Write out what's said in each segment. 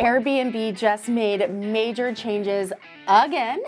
Airbnb just made major changes again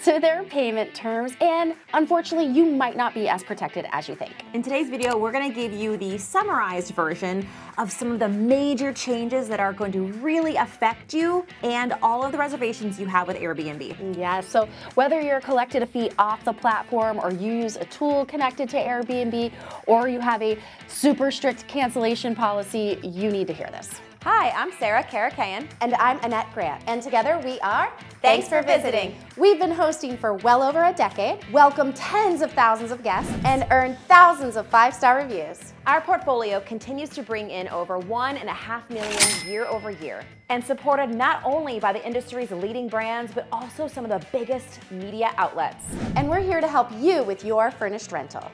to their payment terms, and unfortunately, you might not be as protected as you think. In today's video, we're going to give you the summarized version of some of the major changes that are going to really affect you and all of the reservations you have with Airbnb. Yeah, so whether you're collected a fee off the platform or you use a tool connected to Airbnb or you have a super strict cancellation policy, you need to hear this. Hi, I'm Sarah Karakayan. And I'm Annette Grant. And together we are Thanks for Visiting. We've been hosting for well over a decade, welcomed tens of thousands of guests, and earned thousands of 5-star reviews. Our portfolio continues to bring in over 1.5 million year over year, and supported not only by the industry's leading brands, but also some of the biggest media outlets. And we're here to help you with your furnished rental.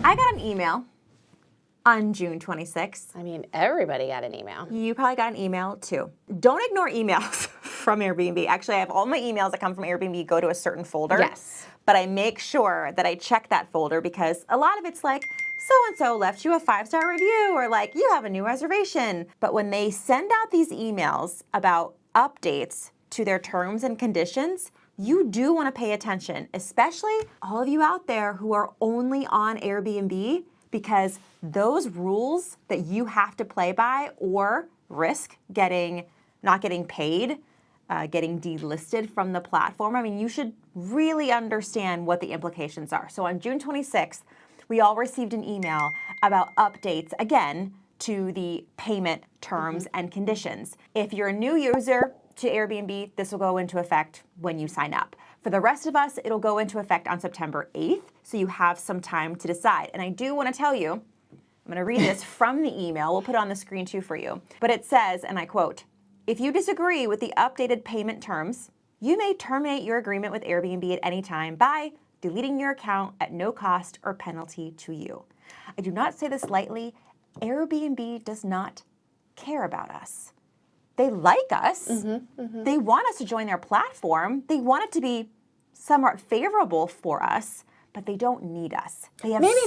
I got an email on June 26th. I mean, everybody got an email. You probably got an email too. Don't ignore emails from Airbnb. Actually, I have all my emails that come from Airbnb go to a certain folder. Yes. But I make sure that I check that folder because a lot of it's like, so-and-so left you a 5-star review, or like, you have a new reservation. But when they send out these emails about updates to their terms and conditions, you do want to pay attention, especially all of you out there who are only on Airbnb, because those rules that you have to play by or risk not getting paid, getting delisted from the platform, I mean, you should really understand what the implications are. So on June 26th, we all received an email about updates, again, to the payment terms and conditions. If you're a new user to Airbnb, this will go into effect when you sign up. For the rest of us, it'll go into effect on September 8th, so you have some time to decide. And I do want to tell you, I'm going to read this from the email. We'll put it on the screen too for you. But it says, and I quote, "If you disagree with the updated payment terms, you may terminate your agreement with Airbnb at any time by deleting your account at no cost or penalty to you." I do not say this lightly. Airbnb does not care about us. They like us. They want us to join their platform. They want it to be somewhat favorable for us, but they don't need us. They have Maybe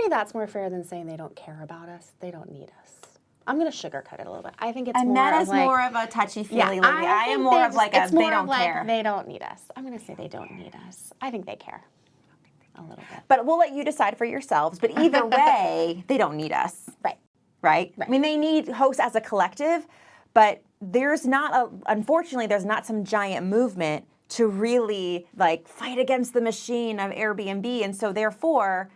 that's more fair than saying they don't care about us. They don't need us. I'm going to sugarcoat it a little bit. I think it's and more that of is like, more of a touchy-feely. Yeah, I am more of like a they don't care. They don't need us. I'm going to say they don't need us. I think they care a little bit. But we'll let you decide for yourselves. But either way, they don't need us. Right? I mean, they need hosts as a collective, but unfortunately, there's not some giant movement to really like fight against the machine of Airbnb. And so therefore,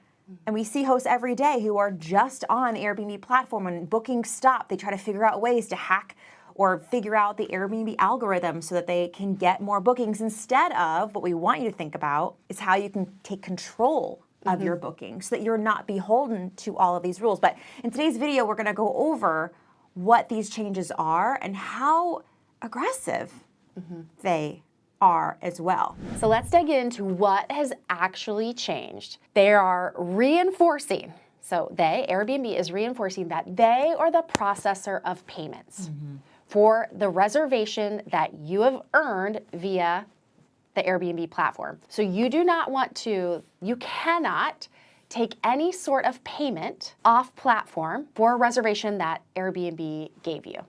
and we see hosts every day who are just on the Airbnb platform. When bookings stop, they try to figure out ways to hack or figure out the Airbnb algorithm so that they can get more bookings. Instead of what we want you to think about is how you can take control of your booking so that you're not beholden to all of these rules. But in today's video, we're going to go over what these changes are and how aggressive they are as well. So let's dig into what has actually changed. They are reinforcing, Airbnb is reinforcing that they are the processor of payments for the reservation that you have earned via the Airbnb platform. So you cannot take any sort of payment off platform for a reservation that Airbnb gave you.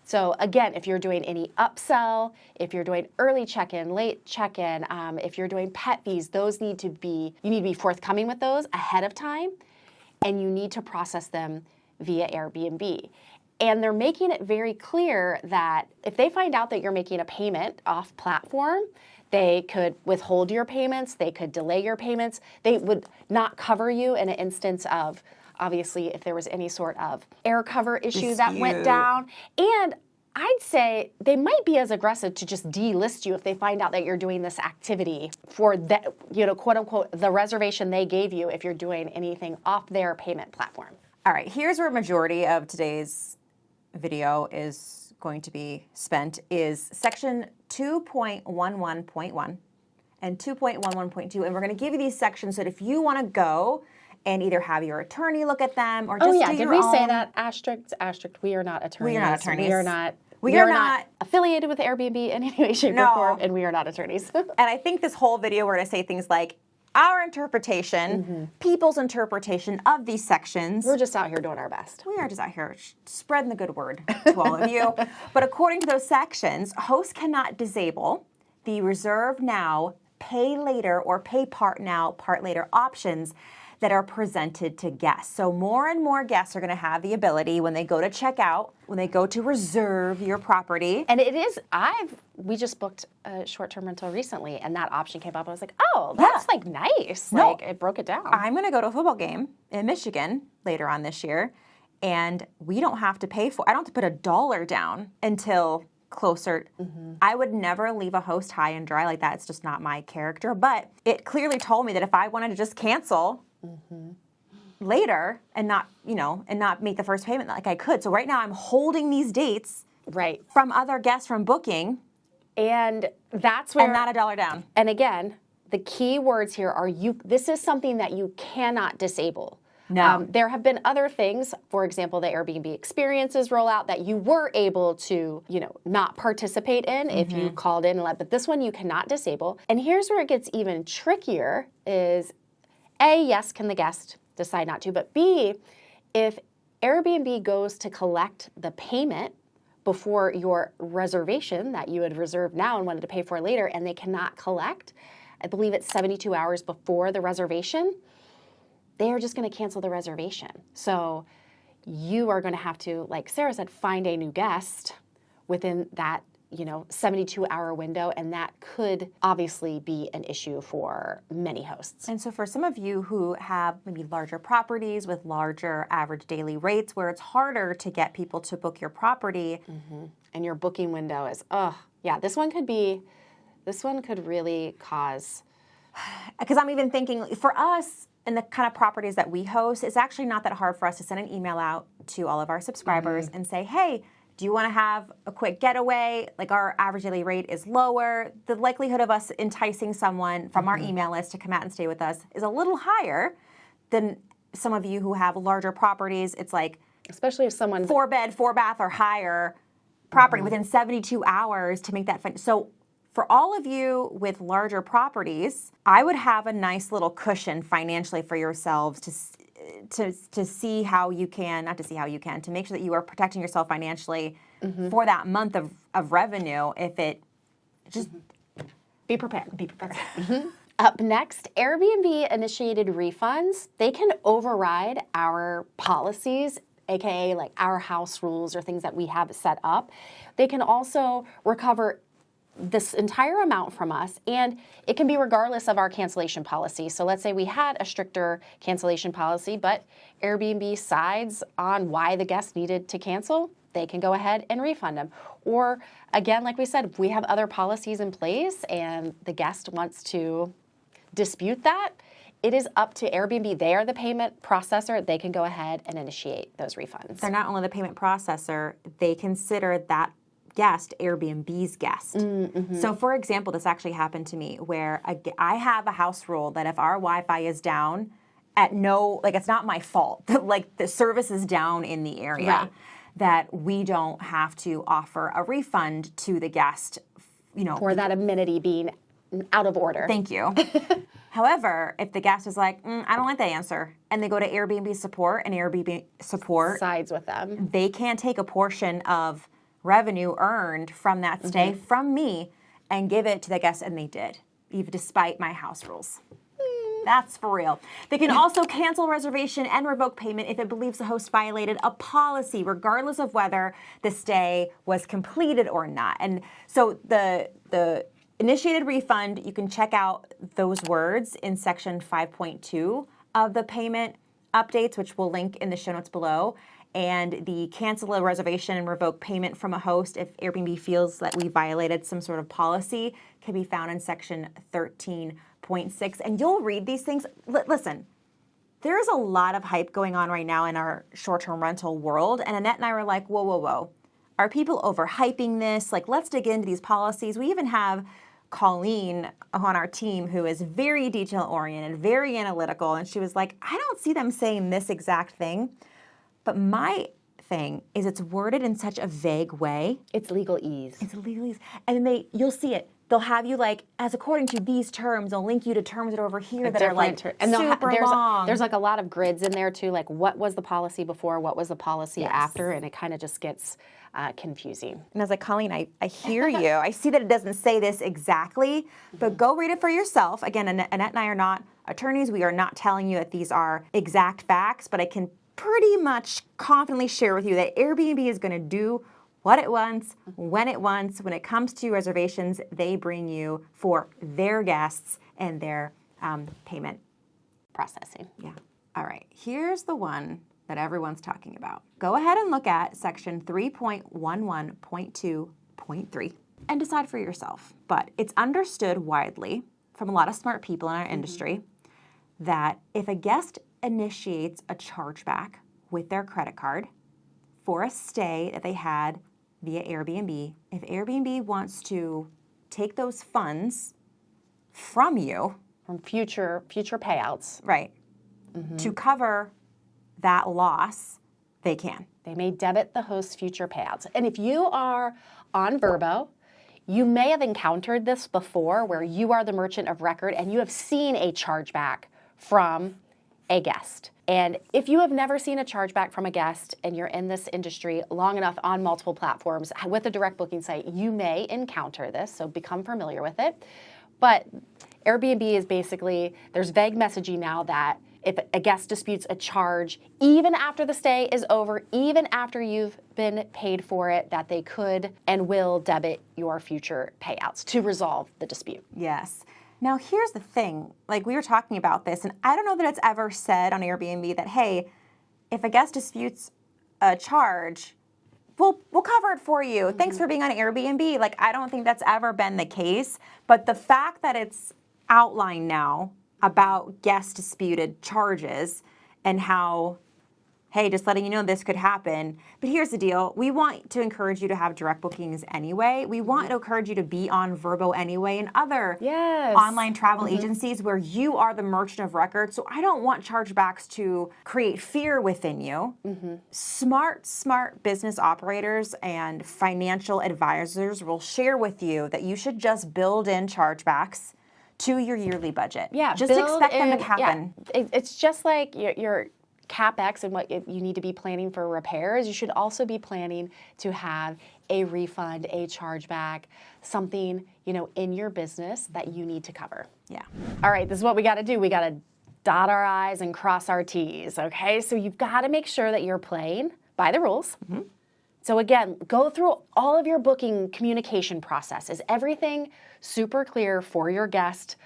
So again, if you're doing any upsell, if you're doing early check-in, late check-in, if you're doing pet fees, you need to be forthcoming with those ahead of time, and you need to process them via Airbnb. And they're making it very clear that if they find out that you're making a payment off platform, they could withhold your payments, they could delay your payments, they would not cover you in an instance of, obviously, if there was any sort of air cover issue that went down. And I'd say they might be as aggressive to just delist you if they find out that you're doing this activity for that, quote unquote, the reservation they gave you if you're doing anything off their payment platform. All right, here's where majority of today's video is going to be spent is section 2.11.1 and 2.11.2. And we're going to give you these sections so that if you want to go and either have your attorney look at them or just do your own. Did we say that? Asterisk, we are not attorneys. We are not attorneys. We are not affiliated with Airbnb in any way, shape, or form, and we are not attorneys. And I think this whole video we're going to say things like, our interpretation, people's interpretation of these sections. We're just out here doing our best. We are just out here spreading the good word to all of you. But according to those sections, hosts cannot disable the reserve now, pay later, or pay part now, part later options that are presented to guests. So more and more guests are going to have the ability when they go to check out, when they go to reserve your property. And it is, we just booked a short-term rental recently, and that option came up. I was like, oh, that's like nice. No. Like, it broke it down. I'm going to go to a football game in Michigan later on this year, and we don't have to pay for, I don't have to put $1 down until closer. I would never leave a host high and dry like that. It's just not my character. But it clearly told me that if I wanted to just cancel later and not, and not make the first payment like I could. So right now I'm holding these dates from other guests from booking. And that's where... And not $1 down. And again, the key words here are this is something that you cannot disable. No. There have been other things, for example, the Airbnb experiences rollout that you were able to, not participate in if you called in and let, but this one you cannot disable. And here's where it gets even trickier is A, yes, can the guest decide not to, but B, if Airbnb goes to collect the payment before your reservation that you had reserved now and wanted to pay for later, and they cannot collect, I believe it's 72 hours before the reservation, they are just going to cancel the reservation. So you are going to have to, like Sarah said, find a new guest within that 72-hour window, and that could obviously be an issue for many hosts. And so for some of you who have maybe larger properties with larger average daily rates where it's harder to get people to book your property. And your booking window is, this one could really cause... Because I'm even thinking, for us, and the kind of properties that we host, it's actually not that hard for us to send an email out to all of our subscribers and say, hey, do you want to have a quick getaway? Like, our average daily rate is lower. The likelihood of us enticing someone from our email list to come out and stay with us is a little higher than some of you who have larger properties. It's like, especially if someone 4-bed, 4-bath or higher property within 72 hours to make that fun. So for all of you with larger properties, I would have a nice little cushion financially for yourselves to see how you can, not to see how you can, to make sure that you are protecting yourself financially for that month of revenue if it just... Be prepared. Be prepared. Up next, Airbnb initiated refunds. They can override our policies, aka like our house rules or things that we have set up. They can also recover this entire amount from us, and it can be regardless of our cancellation policy. So let's say we had a stricter cancellation policy, but Airbnb sides on why the guest needed to cancel, they can go ahead and refund them. Or again, like we said, if we have other policies in place and the guest wants to dispute that, it is up to Airbnb. They are the payment processor. They can go ahead and initiate those refunds. They're not only the payment processor, they consider that guest Airbnb's guest. So for example, this actually happened to me where I have a house rule that if our Wi-Fi is down it's not my fault, like the service is down in the area, that we don't have to offer a refund to the guest, for that amenity being out of order. Thank you. However, if the guest is like, I don't like that answer, and they go to Airbnb support and Airbnb support sides with them, they can take a portion of revenue earned from that stay from me and give it to the guest, and they did, even despite my house rules. That's for real. They can also cancel reservation and revoke payment if it believes the host violated a policy, regardless of whether the stay was completed or not. And so the initiated refund, you can check out those words in section 5.2 of the payment updates, which we'll link in the show notes below. And the cancel a reservation and revoke payment from a host if Airbnb feels that we violated some sort of policy can be found in section 13.6. And you'll read these things. Listen, there is a lot of hype going on right now in our short-term rental world. And Annette and I were like, whoa, whoa, whoa. Are people overhyping this? Like, let's dig into these policies. We even have Colleen on our team who is very detail-oriented, very analytical. And she was like, I don't see them saying this exact thing. But my thing is it's worded in such a vague way. It's legalese. It's legalese. And you'll see it. they'll have you like, as according to these terms, they'll link you to terms that are over here that are like and super long. There's like a lot of grids in there too, like what was the policy before, what was the policy after, and it kind of just gets confusing. And I was like, Colleen, I hear you. I see that it doesn't say this exactly, but go read it for yourself. Again, Annette and I are not attorneys. We are not telling you that these are exact facts, but I can pretty much confidently share with you that Airbnb is going to do what it wants, when it wants. When it comes to reservations, they bring you for their guests and their payment Processing. Yeah. All right. Here's the one that everyone's talking about. Go ahead and look at section 3.11.2.3 and decide for yourself. But it's understood widely from a lot of smart people in our industry that if a guest initiates a chargeback with their credit card for a stay that they had via Airbnb, if Airbnb wants to take those funds from you, From future payouts, right, to cover that loss, they can. they may debit the host's future payouts. And if you are on Vrbo, you may have encountered this before where you are the merchant of record and you have seen a chargeback from a guest. And if you have never seen a chargeback from a guest and you're in this industry long enough on multiple platforms with a direct booking site, you may encounter this, so become familiar with it. But Airbnb is basically, there's vague messaging now that if a guest disputes a charge, even after the stay is over, even after you've been paid for it, that they could and will debit your future payouts to resolve the dispute. Yes. Now, here's the thing. Like, we were talking about this, and I don't know that it's ever said on Airbnb that, hey, if a guest disputes a charge, we'll cover it for you. Thanks for being on Airbnb. Like, I don't think that's ever been the case. But the fact that it's outlined now about guest disputed charges and how, hey, just letting you know this could happen. But here's the deal. We want to encourage you to have direct bookings anyway. We want to encourage you to be on Vrbo anyway and other online travel agencies where you are the merchant of record. So I don't want chargebacks to create fear within you. Smart business operators and financial advisors will share with you that you should just build in chargebacks to your yearly budget. Yeah, just expect them to happen. Yeah. It's just like your CapEx and what you need to be planning for repairs. You should also be planning to have a refund, a chargeback, something, in your business that you need to cover. Yeah. All right, this is what we got to do. We got to dot our I's and cross our T's, okay? So you've got to make sure that you're playing by the rules. So again, go through all of your booking communication process. Is everything super clear for your guest?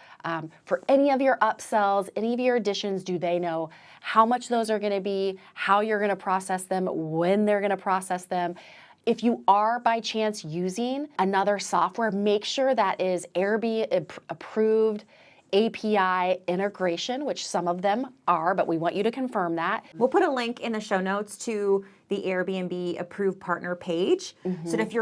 For any of your upsells, any of your additions, do they know how much those are going to be, how you're going to process them, when they're going to process them? If you are by chance using another software, make sure that is Airbnb approved API integration, which some of them are, but we want you to confirm that. We'll put a link in the show notes to the Airbnb approved partner page. So that if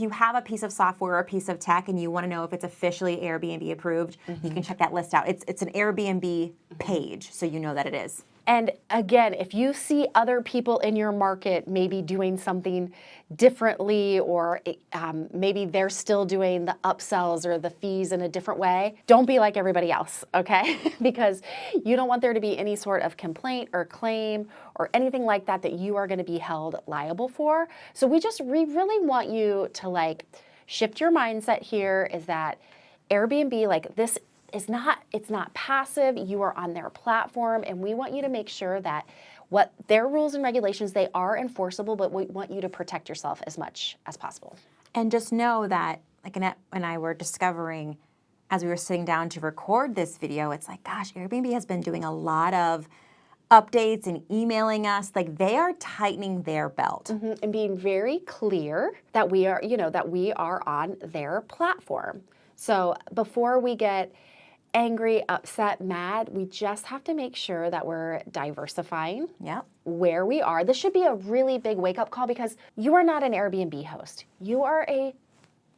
you have a piece of software or a piece of tech and you want to know if it's officially Airbnb approved, you can check that list out. It's an Airbnb page, so you know that it is. And again, if you see other people in your market maybe doing something differently, or maybe they're still doing the upsells or the fees in a different way, don't be like everybody else, okay? Because you don't want there to be any sort of complaint or claim or anything like that that you are going to be held liable for. So we really want you to shift your mindset here, is that Airbnb, this it's not passive. You are on their platform, and we want you to make sure that what their rules and regulations, they are enforceable, but we want you to protect yourself as much as possible. And just know that, like Annette and I were discovering as we were sitting down to record this video, it's like, gosh, Airbnb has been doing a lot of updates and emailing us. They are tightening their belt. And being very clear that we are on their platform. So before we get angry, upset, mad, we just have to make sure that we're diversifying where we are. This should be a really big wake-up call, because you are not an Airbnb host. You are a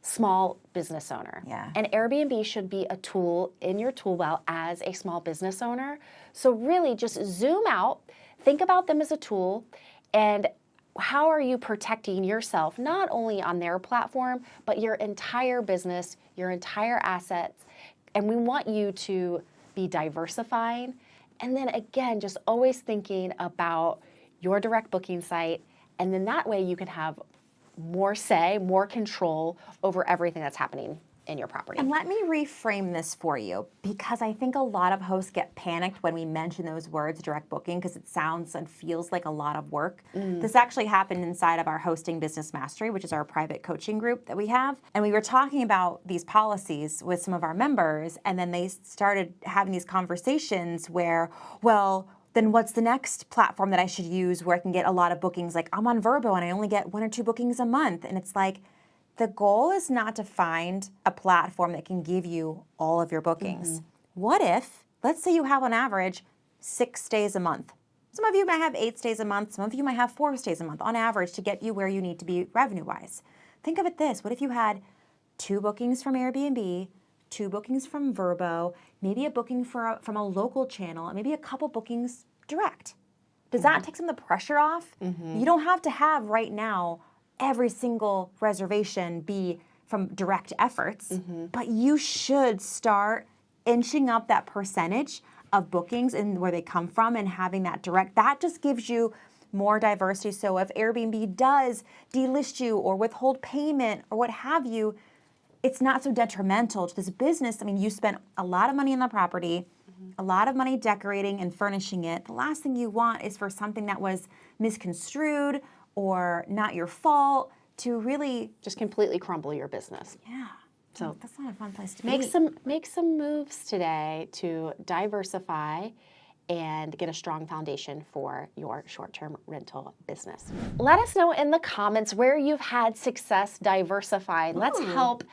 small business owner. And Airbnb should be a tool in your tool belt as a small business owner. So really just zoom out, think about them as a tool, and how are you protecting yourself, not only on their platform, but your entire business, your entire assets? And we want you to be diversifying. And then again, just always thinking about your direct booking site. And then that way you can have more say, more control over everything that's happening in your property. And let me reframe this for you, because I think a lot of hosts get panicked when we mention those words, direct booking, because it sounds and feels like a lot of work. This actually happened inside of our Hosting Business Mastery, which is our private coaching group that we have. And we were talking about these policies with some of our members, and then they started having these conversations where, well, then what's the next platform that I should use where I can get a lot of bookings? Like, I'm on Vrbo and I only get 1 or 2 bookings a month. And it's like, the goal is not to find a platform that can give you all of your bookings. What if, let's say you have on average 6 stays a month. Some of you might have 8 stays a month. Some of you might have 4 stays a month on average to get you where you need to be revenue-wise. Think of it this. What if you had 2 bookings from Airbnb, 2 bookings from Vrbo, maybe a booking from a local channel, and maybe a couple bookings direct? Does that take some of the pressure off? You don't have to have right now every single reservation be from direct efforts, but you should start inching up that percentage of bookings and where they come from and having that direct. That just gives you more diversity. So if Airbnb does delist you or withhold payment or what have you, it's not so detrimental to this business. I mean, you spent a lot of money on the property, a lot of money decorating and furnishing it. The last thing you want is for something that was misconstrued or not your fault to really just completely crumble your business. Yeah. So that's not a fun place to Make some moves today to diversify and get a strong foundation for your short-term rental business. Let us know in the comments where you've had success diversifying. Let's help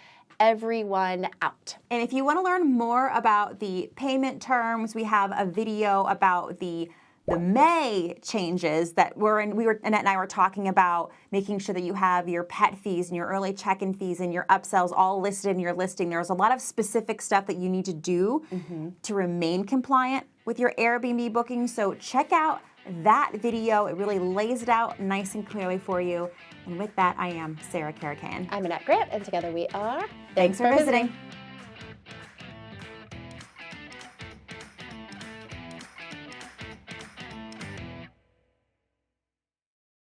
everyone out. And if you want to learn more about the payment terms, we have a video about the May changes that Annette and I were talking about, making sure that you have your pet fees and your early check-in fees and your upsells all listed in your listing. There's a lot of specific stuff that you need to do to remain compliant with your Airbnb booking. So check out that video. It really lays it out nice and clearly for you. And with that, I am Sarah Caracan. I'm Annette Grant, and together we are Thanks for visiting.